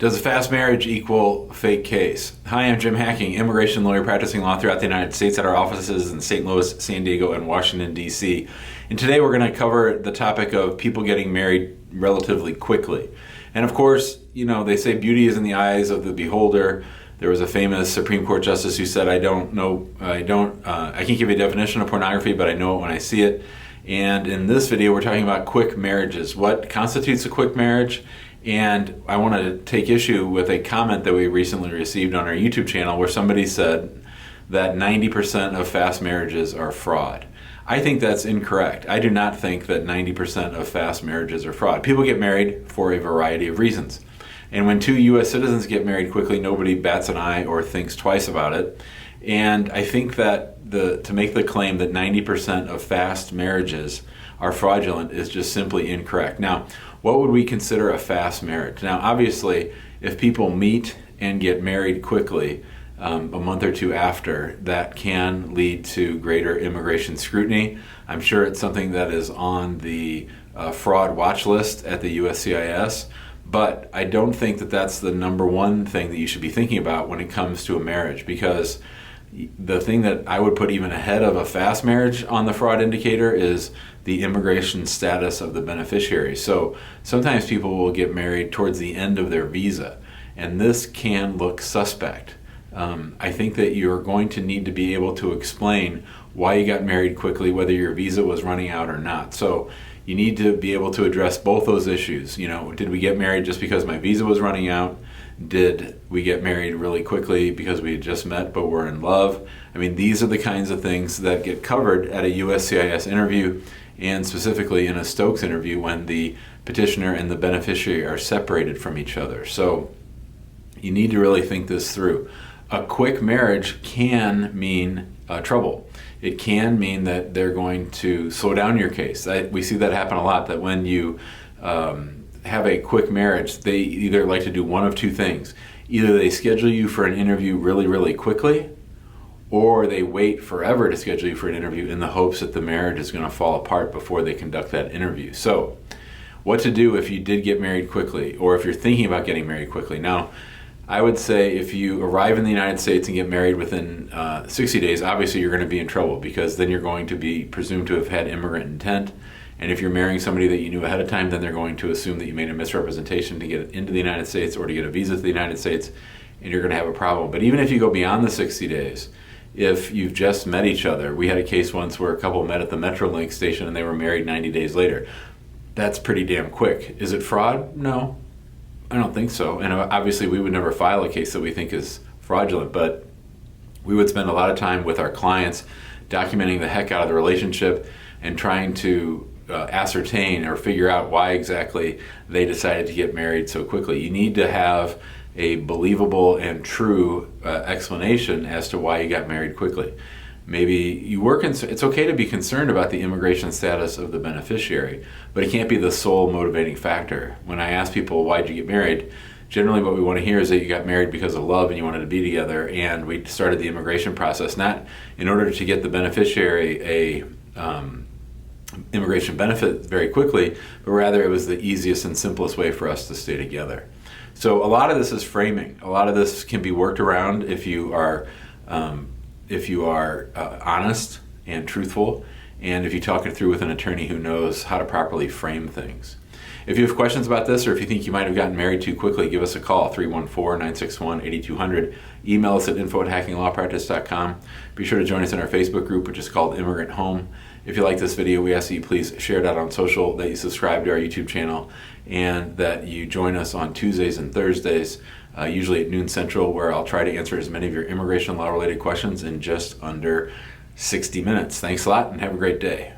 Does a fast marriage equal fake case? Hi, I'm Jim Hacking, immigration lawyer practicing law throughout the United States at our offices in St. Louis, San Diego, and Washington, D.C. And today we're going to cover the topic of people getting married relatively quickly. And of course, you know, they say beauty is in the eyes of the beholder. There was a famous Supreme Court justice who said, I can't give you a definition of pornography, but I know it when I see it. And in this video, we're talking about quick marriages. What constitutes a quick marriage? And I want to take issue with a comment that we recently received on our YouTube channel where somebody said that 90% of fast marriages are fraud. I think that's incorrect. I do not think that 90% of fast marriages are fraud. People get married for a variety of reasons. And when two U.S. citizens get married quickly, nobody bats an eye or thinks twice about it. And I think that to make the claim that 90% of fast marriages are fraudulent is just simply incorrect. Now, what would we consider a fast marriage? Now, obviously, if people meet and get married quickly, a month or two after, that can lead to greater immigration scrutiny. I'm sure it's something that is on the fraud watch list at the USCIS, but I don't think that that's the number one thing that you should be thinking about when it comes to a marriage, because the thing that I would put even ahead of a fast marriage on the fraud indicator is the immigration status of the beneficiary. So sometimes people will get married towards the end of their visa, and this can look suspect. I think that you're going to need to be able to explain why you got married quickly, whether your visa was running out or not. So you need to be able to address both those issues. You know, did we get married just because my visa was running out? Did we get married really quickly because we had just met but were in love? I mean, these are the kinds of things that get covered at a USCIS interview, and specifically in a Stokes interview when the petitioner and the beneficiary are separated from each other. So you need to really think this through. A quick marriage can mean trouble. It can mean that they're going to slow down your case. We see that happen a lot, that when you have a quick marriage, they either like to do one of two things. Either they schedule you for an interview really, really quickly, or they wait forever to schedule you for an interview in the hopes that the marriage is going to fall apart before they conduct that interview. So what to do if you did get married quickly, or if you're thinking about getting married quickly. Now, I would say if you arrive in the United States and get married within 60 days, obviously you're going to be in trouble, because then you're going to be presumed to have had immigrant intent. And if you're marrying somebody that you knew ahead of time, then they're going to assume that you made a misrepresentation to get into the United States or to get a visa to the United States, and you're going to have a problem. But even if you go beyond the 60 days, if you've just met each other, we had a case once where a couple met at the Metrolink station and they were married 90 days later. That's pretty damn quick. Is it fraud? No, I don't think so. And obviously we would never file a case that we think is fraudulent, but we would spend a lot of time with our clients documenting the heck out of the relationship and trying to ascertain or figure out why exactly they decided to get married so quickly. You need to have a believable and true explanation as to why you got married quickly. Maybe you were it's okay to be concerned about the immigration status of the beneficiary, but it can't be the sole motivating factor. When I ask people, why'd you get married? Generally what we want to hear is that you got married because of love and you wanted to be together, and we started the immigration process not in order to get the beneficiary a immigration benefit very quickly, but rather it was the easiest and simplest way for us to stay together. So a lot of this is framing. A lot of this can be worked around if you are honest and truthful, and if you talk it through with an attorney who knows how to properly frame things. If you have questions about this, or if you think you might have gotten married too quickly, give us a call, 314-961-8200. Email us at info@hackinglawpractice.com. Be sure to join us in our Facebook group, which is called Immigrant Home. If you like this video, we ask that you please share it out on social, that you subscribe to our YouTube channel, and that you join us on Tuesdays and Thursdays, usually at noon Central, where I'll try to answer as many of your immigration law-related questions in just under 60 minutes. Thanks a lot, and have a great day.